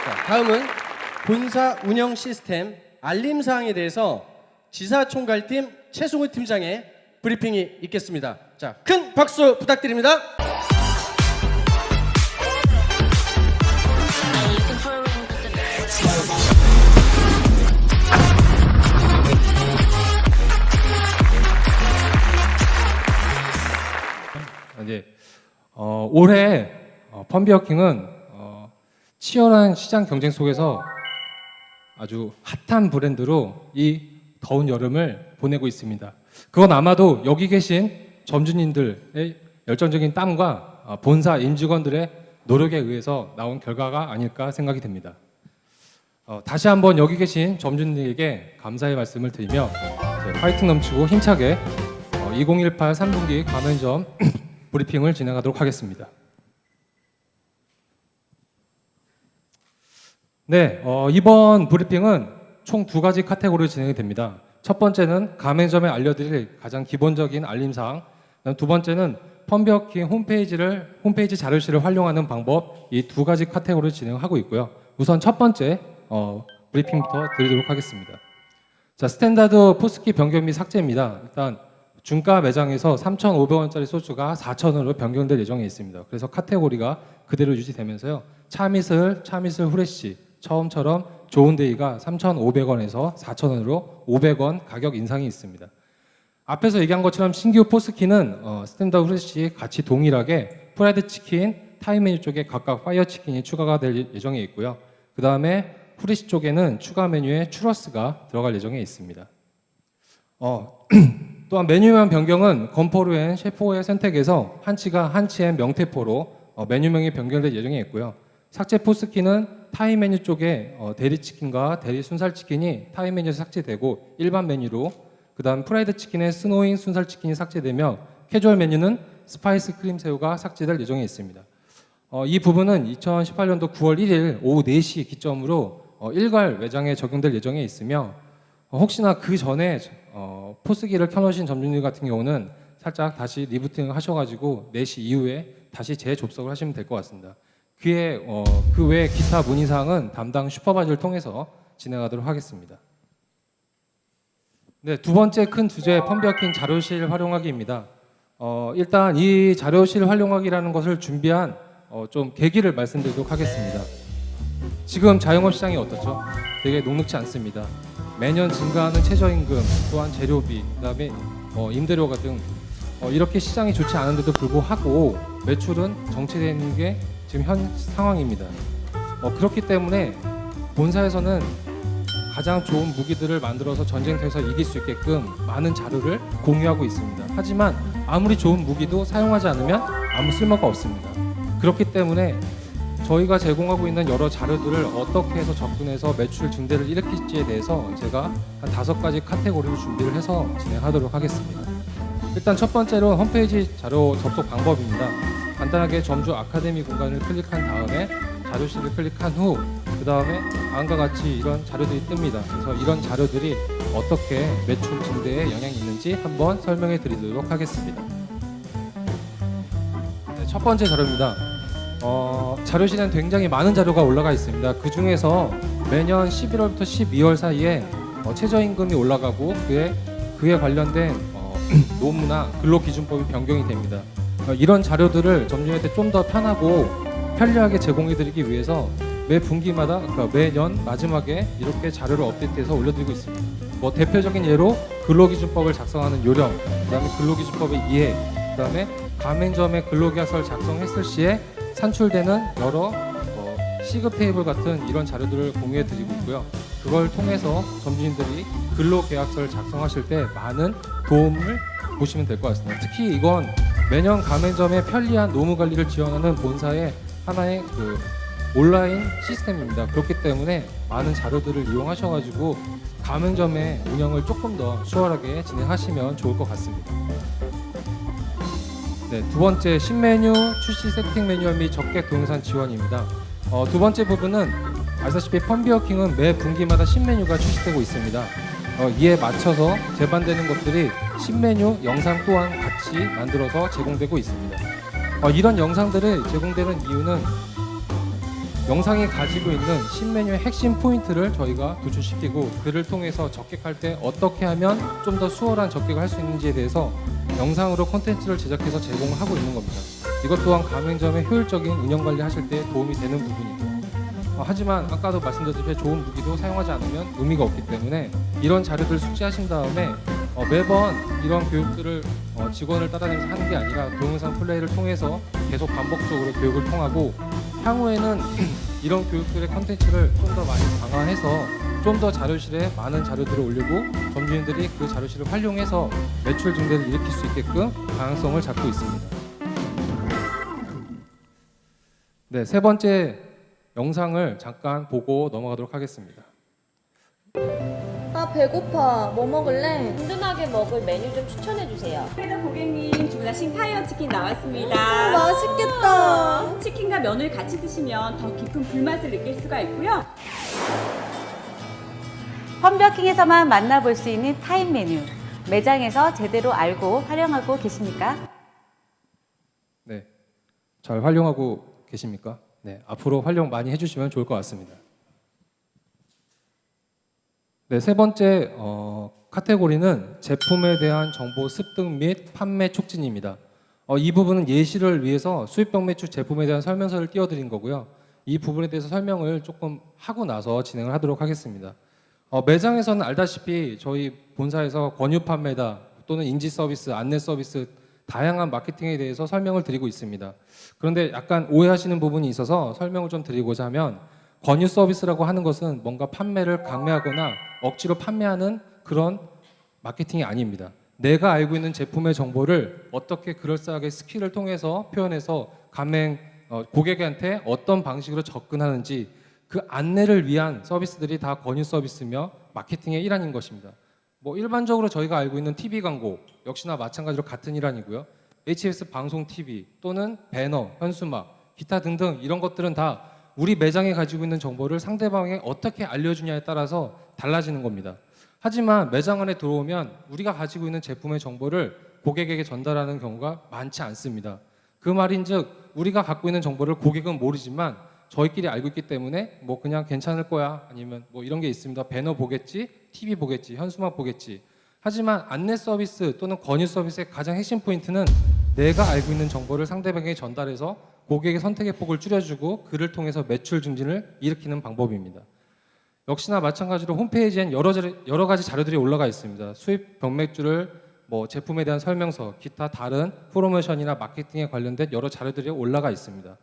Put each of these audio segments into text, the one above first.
자, 다음은 본사 운영 시스템 알림 사항에 대해서 지사총괄팀 최승우 팀장의 브리핑이 있겠습니다. 자, 큰 박수 부탁드립니다. 이제 올해 펀비어킹은 치열한 시장 경쟁 속에서 아주 핫한 브랜드로 이 더운 여름을 보내고 있습니다. 그건 아마도 여기 계신 점주님들의 열정적인 땀과 본사 임직원들의 노력에 의해서 나온 결과가 아닐까 생각이 됩니다. 다시 한번 여기 계신 점주님들에게 감사의 말씀을 드리며 파이팅 넘치고 힘차게 2018 3분기 가맹점 브리핑을 진행하도록 하겠습니다. 네, 이번 브리핑은 총 2가지 카테고리로 진행이 됩니다. 첫 번째는 가맹점에 알려드릴 가장 기본적인 알림사항, 두 번째는 펀비어킹 홈페이지 자료실을 활용하는 방법, 이 2가지 카테고리를 진행하고 있고요. 우선 첫 번째 브리핑부터 드리도록 하겠습니다. 자, 스탠다드 포스키 변경 및 삭제입니다. 일단 중가 매장에서 3,500원짜리 소주가 4,000원으로 변경될 예정에 있습니다. 그래서 카테고리가 그대로 유지되면서요. 차미슬 후레쉬 처음처럼 좋은데이가 3,500원에서 4,000원으로 500원 가격 인상이 있습니다. 앞에서 얘기한 것처럼 신규 포스키는 스탠다드 후레쉬 같이 동일하게 프라이드 치킨, 타이 메뉴 쪽에 각각 파이어 치킨이 추가가 될 예정에 있고요. 그 다음에 후레쉬 쪽에는 추가 메뉴에 추러스가 들어갈 예정에 있습니다. 또한 메뉴명 변경은 건포르 앤 셰프의 선택에서 한치가 한치 앤 명태포로 메뉴명이 변경될 예정에 있고요. 삭제 포스키는 타이 메뉴 쪽에 대리치킨과 대리 순살치킨이 타이 메뉴에서 삭제되고 일반 메뉴로, 그 다음 프라이드 치킨의 스노잉 순살치킨이 삭제되며 캐주얼 메뉴는 스파이스 크림새우가 삭제될 예정에 있습니다. 이 부분은 2018년도 9월 1일 오후 4시 기점으로 일괄 매장에 적용될 예정에 있으며 혹시나 그 전에 포스기를 켜놓으신 점주님 같은 경우는 살짝 다시 리부팅을 하셔가지고 4시 이후에 다시 재접속을 하시면 될 것 같습니다. 그 외 기타 문의사항은 담당 슈퍼바이저를 통해서 진행하도록 하겠습니다. 네, 두 번째 큰 주제 펀비어킹 자료실 활용하기입니다. 일단 이 자료실 활용하기라는 것을 준비한 좀 계기를 말씀드리도록 하겠습니다. 지금 자영업 시장이 어떻죠? 되게 녹록지 않습니다. 매년 증가하는 최저임금, 또한 재료비, 그다음에 임대료가 등 이렇게 시장이 좋지 않은데도 불구하고 매출은 정체되어 있는 게 지금 현 상황입니다. 그렇기 때문에 본사에서는 가장 좋은 무기들을 만들어서 전쟁터에서 이길 수 있게끔 많은 자료를 공유하고 있습니다. 하지만 아무리 좋은 무기도 사용하지 않으면 아무 쓸모가 없습니다. 그렇기 때문에 저희가 제공하고 있는 여러 자료들을 어떻게 해서 접근해서 매출 증대를 일으킬지에 대해서 제가 한 5가지 카테고리를 준비를 해서 진행하도록 하겠습니다. 일단 첫 번째로 홈페이지 자료 접속 방법입니다. 간단하게 점주 아카데미 공간을 클릭한 다음에 자료실을 클릭한 후 그 다음에 다음과 같이 이런 자료들이 뜹니다. 그래서 이런 자료들이 어떻게 매출 증대에 영향이 있는지 한번 설명해 드리도록 하겠습니다. 네, 첫 번째 자료입니다. 자료실에는 굉장히 많은 자료가 올라가 있습니다. 그 중에서 매년 11월부터 12월 사이에 최저임금이 올라가고 그에 관련된 노무나 근로기준법이 변경이 됩니다. 이런 자료들을 점주한테 좀 더 편하고 편리하게 제공해드리기 위해서 매 분기마다, 그러니까 매년 마지막에 이렇게 자료를 업데이트해서 올려드리고 있습니다. 대표적인 예로 근로기준법을 작성하는 요령, 그다음에 근로기준법의 이해, 그다음에 가맹점의 근로계약서를 작성했을 시에 산출되는 여러 시급 테이블 같은 이런 자료들을 공유해드리고 있고요. 그걸 통해서 점주님들이 근로계약서를 작성하실 때 많은 도움을 보시면 될 것 같습니다. 특히 이건 매년 가맹점의 편리한 노무 관리를 지원하는 본사의 하나의 온라인 시스템입니다. 그렇기 때문에 많은 자료들을 이용하셔가지고 가맹점의 운영을 조금 더 수월하게 진행하시면 좋을 것 같습니다. 네, 두 번째 신메뉴 출시 세팅 매뉴얼 및 적객 동영상 지원입니다. 두 번째 부분은 아시다시피 펀비어킹은 매 분기마다 신메뉴가 출시되고 있습니다. 이에 맞춰서 제반되는 것들이 신메뉴 영상 또한 같이 만들어서 제공되고 있습니다. 이런 영상들이 제공되는 이유는 영상이 가지고 있는 신메뉴의 핵심 포인트를 저희가 도출시키고 그를 통해서 적객할 때 어떻게 하면 좀 더 수월한 적객을 할 수 있는지에 대해서 영상으로 콘텐츠를 제작해서 제공을 하고 있는 겁니다. 이것 또한 가맹점의 효율적인 운영 관리 하실 때 도움이 되는 부분이고 하지만 아까도 말씀드렸듯이 좋은 무기도 사용하지 않으면 의미가 없기 때문에 이런 자료들을 숙지하신 다음에 매번 이런 교육들을 직원을 따라다니면서 하는 게 아니라 동영상 플레이를 통해서 계속 반복적으로 교육을 통하고 향후에는 이런 교육들의 컨텐츠를 좀 더 많이 강화해서 좀 더 자료실에 많은 자료들을 올리고 점주님들이 그 자료실을 활용해서 매출 증대를 일으킬 수 있게끔 방향성을 잡고 있습니다. 네, 세 번째 영상을 잠깐 보고 넘어가도록 하겠습니다. 아 배고파. 뭐 먹을래? 든든하게 먹을 메뉴 좀 추천해 주세요. 회전 고객님 주문하신 타이어 치킨 나왔습니다. 맛있겠다. 치킨과 면을 같이 드시면 더 깊은 불맛을 느낄 수가 있고요. 펌버킹에서만 만나볼 수 있는 타임 메뉴. 매장에서 제대로 알고 활용하고 계십니까? 네, 잘 활용하고 계십니까? 네, 앞으로 활용 많이 해주시면 좋을 것 같습니다. 네, 세 번째 카테고리는 제품에 대한 정보 습득 및 판매 촉진입니다. 이 부분은 예시를 위해서 수입병 매출 제품에 대한 설명서를 띄워드린 거고요. 이 부분에 대해서 설명을 조금 하고 나서 진행을 하도록 하겠습니다. 매장에서는 알다시피 저희 본사에서 권유 판매다 또는 인지 서비스, 안내 서비스 다양한 마케팅에 대해서 설명을 드리고 있습니다. 그런데 약간 오해하시는 부분이 있어서 설명을 좀 드리고자 하면 권유 서비스라고 하는 것은 뭔가 판매를 강매하거나 억지로 판매하는 그런 마케팅이 아닙니다. 내가 알고 있는 제품의 정보를 어떻게 그럴싸하게 스킬을 통해서 표현해서 고객한테 어떤 방식으로 접근하는지 그 안내를 위한 서비스들이 다 권유 서비스며 마케팅의 일환인 것입니다. 뭐 일반적으로 저희가 알고 있는 TV 광고 역시나 마찬가지로 같은 일환이고요. HBS 방송 TV 또는 배너, 현수막, 기타 등등 이런 것들은 다 우리 매장에 가지고 있는 정보를 상대방에 어떻게 알려주냐에 따라서 달라지는 겁니다. 하지만 매장 안에 들어오면 우리가 가지고 있는 제품의 정보를 고객에게 전달하는 경우가 많지 않습니다. 그 말인즉 우리가 갖고 있는 정보를 고객은 모르지만 저희끼리 알고 있기 때문에 뭐 그냥 괜찮을 거야 아니면 뭐 이런 게 있습니다. 배너 보겠지, TV 보겠지, 현수막 보겠지. 하지만 안내 서비스 또는 권유 서비스의 가장 핵심 포인트는 내가 알고 있는 정보를 상대방에게 전달해서 고객의 선택의 폭을 줄여주고 그를 통해서 매출 증진을 일으키는 방법입니다. 역시나 마찬가지로 홈페이지엔 여러 가지 자료들이 올라가 있습니다. 수입 병맥주를 뭐 제품에 대한 설명서, 기타 다른 프로모션이나 마케팅에 관련된 여러 자료들이 올라가 있습니다.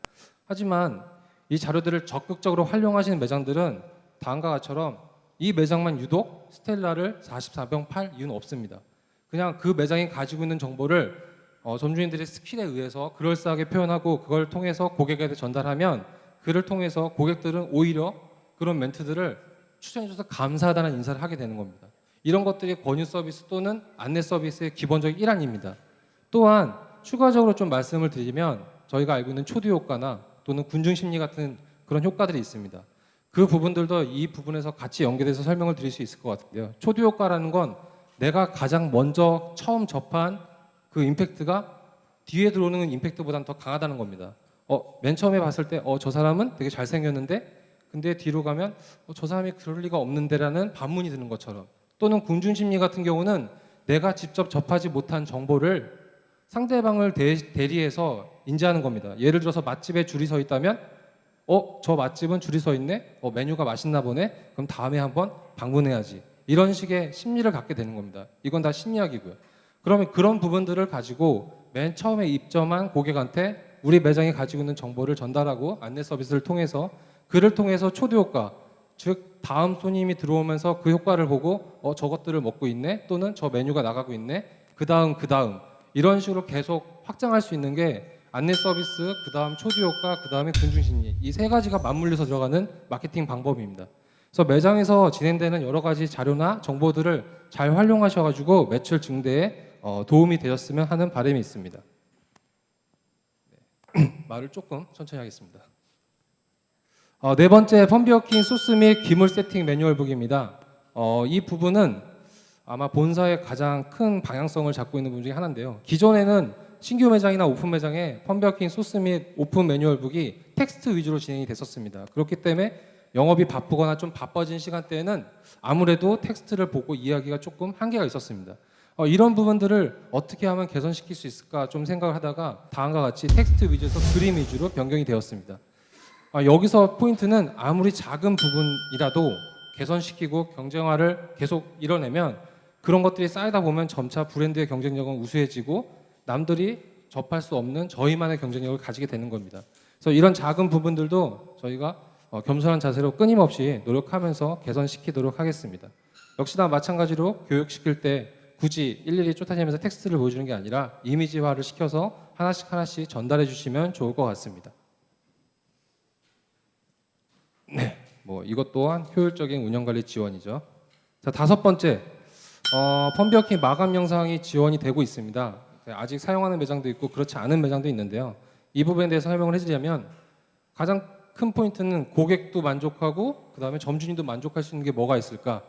하지만 이 자료들을 적극적으로 활용하시는 매장들은 다음과 같처럼 이 매장만 유독 스텔라를 44병 팔 이유는 없습니다. 그냥 그 매장이 가지고 있는 정보를 점주님들의 스킬에 의해서 그럴싸하게 표현하고 그걸 통해서 고객에게 전달하면 그를 통해서 고객들은 오히려 그런 멘트들을 추천해줘서 감사하다는 인사를 하게 되는 겁니다. 이런 것들이 권유 서비스 또는 안내 서비스의 기본적인 일환입니다. 또한 추가적으로 좀 말씀을 드리면 저희가 알고 있는 초두 효과나 또는 군중 심리 같은 그런 효과들이 있습니다. 그 부분들도 이 부분에서 같이 연계돼서 설명을 드릴 수 있을 것 같은데요. 초두 효과라는 건 내가 가장 먼저 처음 접한 그 임팩트가 뒤에 들어오는 임팩트보다는 더 강하다는 겁니다. 맨 처음에 봤을 때 저 사람은 되게 잘생겼는데 근데 뒤로 가면 저 사람이 그럴 리가 없는데라는 반문이 드는 것처럼 또는 군중심리 같은 경우는 내가 직접 접하지 못한 정보를 상대방을 대리해서 인지하는 겁니다. 예를 들어서 맛집에 줄이 서 있다면 저 맛집은 줄이 서 있네? 메뉴가 맛있나 보네? 그럼 다음에 한번 방문해야지. 이런 식의 심리를 갖게 되는 겁니다. 이건 다 심리학이고요. 그러면 그런 부분들을 가지고 맨 처음에 입점한 고객한테 우리 매장이 가지고 있는 정보를 전달하고 안내 서비스를 통해서 그를 통해서 초두 효과, 즉 다음 손님이 들어오면서 그 효과를 보고 저것들을 먹고 있네 또는 저 메뉴가 나가고 있네 그 다음 이런 식으로 계속 확장할 수 있는 게 안내 서비스, 그 다음 초두 효과, 그 다음에 군중심리 이 세 가지가 맞물려서 들어가는 마케팅 방법입니다. 그래서 매장에서 진행되는 여러 가지 자료나 정보들을 잘 활용하셔가지고 매출 증대에 도움이 되셨으면 하는 바람이 있습니다. 네. 말을 조금 천천히 하겠습니다. 네 번째 펌비어킹 소스 및 기물 세팅 매뉴얼북입니다. 이 부분은 아마 본사의 가장 큰 방향성을 잡고 있는 부분 중에 하나인데요. 기존에는 신규 매장이나 오픈 매장에 펌버킹 소스 및 오픈 매뉴얼북이 텍스트 위주로 진행이 됐었습니다. 그렇기 때문에 영업이 바쁘거나 좀 바빠진 시간대에는 아무래도 텍스트를 보고 이해하기가 조금 한계가 있었습니다. 이런 부분들을 어떻게 하면 개선시킬 수 있을까 좀 생각을 하다가 다음과 같이 텍스트 위주에서 그림 위주로 변경이 되었습니다. 여기서 포인트는 아무리 작은 부분이라도 개선시키고 경쟁화를 계속 이뤄내면 그런 것들이 쌓이다 보면 점차 브랜드의 경쟁력은 우수해지고 남들이 접할 수 없는 저희만의 경쟁력을 가지게 되는 겁니다. 그래서 이런 작은 부분들도 저희가 겸손한 자세로 끊임없이 노력하면서 개선시키도록 하겠습니다. 역시나 마찬가지로 교육시킬 때 굳이 일일이 쫓아다니면서 텍스트를 보여주는 게 아니라 이미지화를 시켜서 하나씩 전달해 주시면 좋을 것 같습니다. 네, 뭐 이것 또한 효율적인 운영관리 지원이죠. 자, 5번째, 펌버킹 마감 영상이 지원이 되고 있습니다. 아직 사용하는 매장도 있고 그렇지 않은 매장도 있는데요. 이 부분에 대해서 설명을 해드리자면 가장 큰 포인트는 고객도 만족하고 그 다음에 점주님도 만족할 수 있는 게 뭐가 있을까?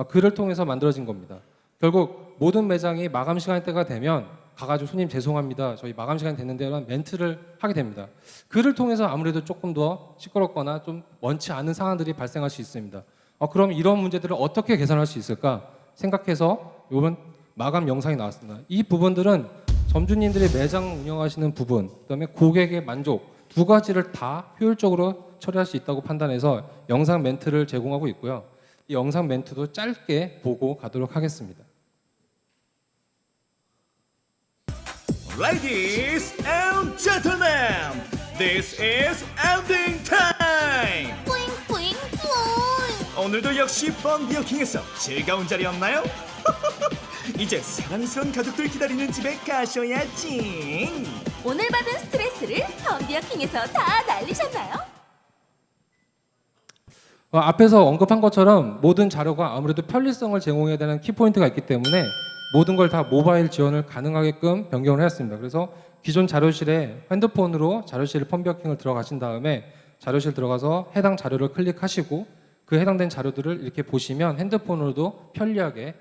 그를 통해서 만들어진 겁니다. 결국 모든 매장이 마감 시간대가 되면 가가지고 손님 죄송합니다. 저희 마감 시간이 됐는데라는 멘트를 하게 됩니다. 그를 통해서 아무래도 조금 더 시끄럽거나 좀 원치 않은 상황들이 발생할 수 있습니다. 그럼 이런 문제들을 어떻게 개선할 수 있을까 생각해서 이번 마감 영상이 나왔습니다. 이 부분들은 점주님들이 매장 운영하시는 부분, 그다음에 고객의 만족 두 가지를 다 효율적으로 처리할 수 있다고 판단해서 영상 멘트를 제공하고 있고요. 이 영상 멘트도 짧게 보고 가도록 하겠습니다. Ladies and gentlemen, this is ending time. 뿌잉뿌잉뿌잉. 오늘도 역시 펀비어킹에서 즐거운 자리였나요? 이제 사랑스러운 가족들 기다리는 집에 가셔야지. 오늘 받은 스트레스를 덤비어킹에서 다 날리셨나요? 앞에서 언급한 것처럼 모든 자료가 아무래도 편리성을 제공해야 되는 키포인트가 있기 때문에 모든 걸 다 모바일 지원을 가능하게끔 변경을 했습니다. 그래서 기존 자료실에 핸드폰으로 자료실 펌버킹을 들어가신 다음에 자료실 들어가서 해당 자료를 클릭하시고 그 해당된 자료들을 이렇게 보시면 핸드폰으로도 편리하게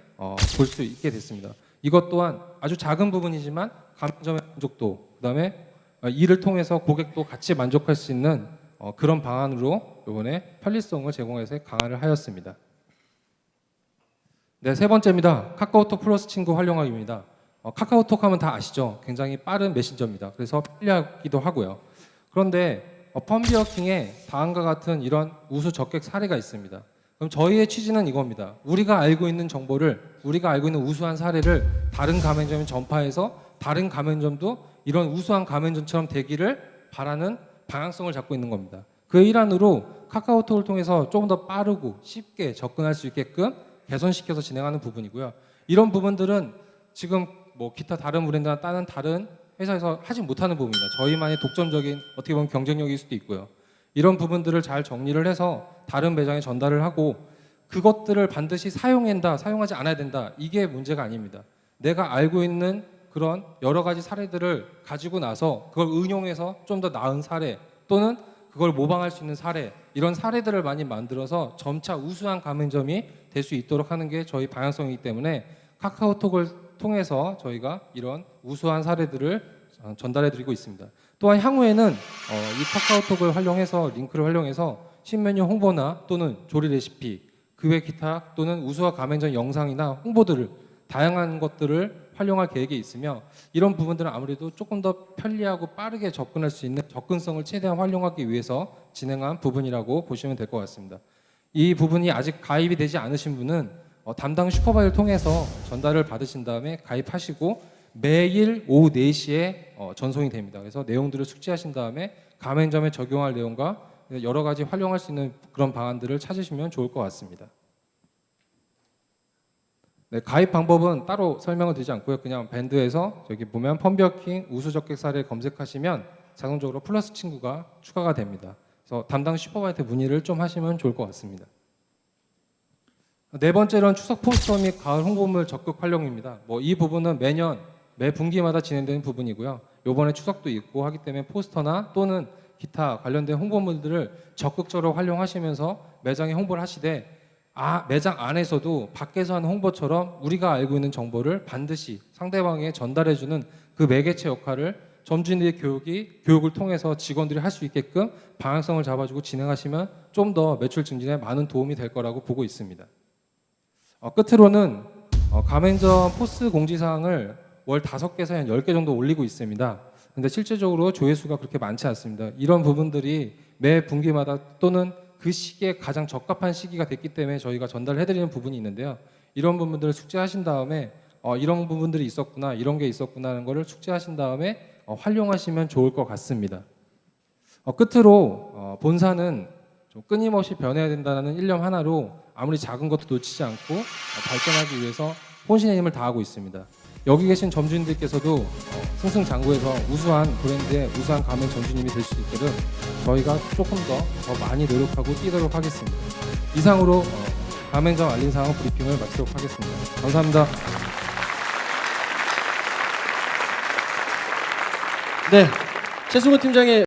볼 수 있게 됐습니다. 이것 또한 아주 작은 부분이지만 가맹점의 만족도, 그다음에 이를 통해서 고객도 같이 만족할 수 있는 그런 방안으로 이번에 편리성을 제공해서 강화를 하였습니다. 네, 3번째입니다. 카카오톡 플러스 친구 활용하기입니다. 카카오톡 하면 다 아시죠? 굉장히 빠른 메신저입니다. 그래서 편리하기도 하고요. 그런데 펌비어킹에 다음과 같은 이런 우수 적객 사례가 있습니다. 그럼 저희의 취지는 이겁니다. 우리가 알고 있는 정보를, 우리가 알고 있는 우수한 사례를 다른 가맹점에 전파해서 다른 가맹점도 이런 우수한 가맹점처럼 되기를 바라는 방향성을 잡고 있는 겁니다. 그 일환으로 카카오톡을 통해서 조금 더 빠르고 쉽게 접근할 수 있게끔 개선시켜서 진행하는 부분이고요. 이런 부분들은 지금 뭐 기타 다른 브랜드나 다른 회사에서 하지 못하는 부분입니다. 저희만의 독점적인 어떻게 보면 경쟁력일 수도 있고요. 이런 부분들을 잘 정리를 해서 다른 매장에 전달을 하고 그것들을 반드시 사용한다, 사용하지 않아야 된다. 이게 문제가 아닙니다. 내가 알고 있는 그런 여러 가지 사례들을 가지고 나서 그걸 응용해서 좀 더 나은 사례 또는 그걸 모방할 수 있는 사례, 이런 사례들을 많이 만들어서 점차 우수한 가맹점이 될 수 있도록 하는 게 저희 방향성이기 때문에 카카오톡을 통해서 저희가 이런 우수한 사례들을 전달해 드리고 있습니다. 또한 향후에는 이 카카오톡을 활용해서 링크를 활용해서 신메뉴 홍보나 또는 조리 레시피, 그 외 기타 또는 우수한 가맹점 영상이나 홍보들을 다양한 것들을 활용할 계획이 있으며 이런 부분들은 아무래도 조금 더 편리하고 빠르게 접근할 수 있는 접근성을 최대한 활용하기 위해서 진행한 부분이라고 보시면 될 것 같습니다. 이 부분이 아직 가입이 되지 않으신 분은 담당 슈퍼바이저를 통해서 전달을 받으신 다음에 가입하시고 매일 오후 4시에 전송이 됩니다. 그래서 내용들을 숙지하신 다음에 가맹점에 적용할 내용과 여러 가지 활용할 수 있는 그런 방안들을 찾으시면 좋을 것 같습니다. 네, 가입 방법은 따로 설명을 드리지 않고요. 그냥 밴드에서 저기 보면 펌비어킹 우수 적객 사례 검색하시면 자동적으로 플러스 친구가 추가가 됩니다. 그래서 담당 슈퍼바이저한테 문의를 좀 하시면 좋을 것 같습니다. 4번째로는 추석 포스터 및 가을 홍보물 적극 활용입니다. 이 부분은 매년 매 분기마다 진행되는 부분이고요. 이번에 추석도 있고 하기 때문에 포스터나 또는 기타 관련된 홍보물들을 적극적으로 활용하시면서 매장에 홍보를 하시되 매장 안에서도 밖에서 하는 홍보처럼 우리가 알고 있는 정보를 반드시 상대방에게 전달해주는 그 매개체 역할을 점주님들의 교육을 통해서 직원들이 할 수 있게끔 방향성을 잡아주고 진행하시면 좀 더 매출 증진에 많은 도움이 될 거라고 보고 있습니다. 끝으로는 가맹점 포스 공지사항을 월 5개에서 한 10개 정도 올리고 있습니다. 근데 실질적으로 조회수가 그렇게 많지 않습니다. 이런 부분들이 매 분기마다 또는 그 시기에 가장 적합한 시기가 됐기 때문에 저희가 전달해드리는 부분이 있는데요. 이런 부분들을 숙지하신 다음에 이런 부분들이 있었구나, 이런 게 있었구나 하는 거를 숙지하신 다음에 활용하시면 좋을 것 같습니다. 끝으로 본사는 좀 끊임없이 변해야 된다는 일념 하나로 아무리 작은 것도 놓치지 않고 발전하기 위해서 혼신의 힘을 다하고 있습니다. 여기 계신 점주님들께서도 승승장구해서 우수한 브랜드의 우수한 가맹 점주님이 될 수 있도록 저희가 조금 더 많이 노력하고 뛰도록 하겠습니다. 이상으로 가맹점 알림사항 브리핑을 마치도록 하겠습니다. 감사합니다. 네, 최승호 팀장의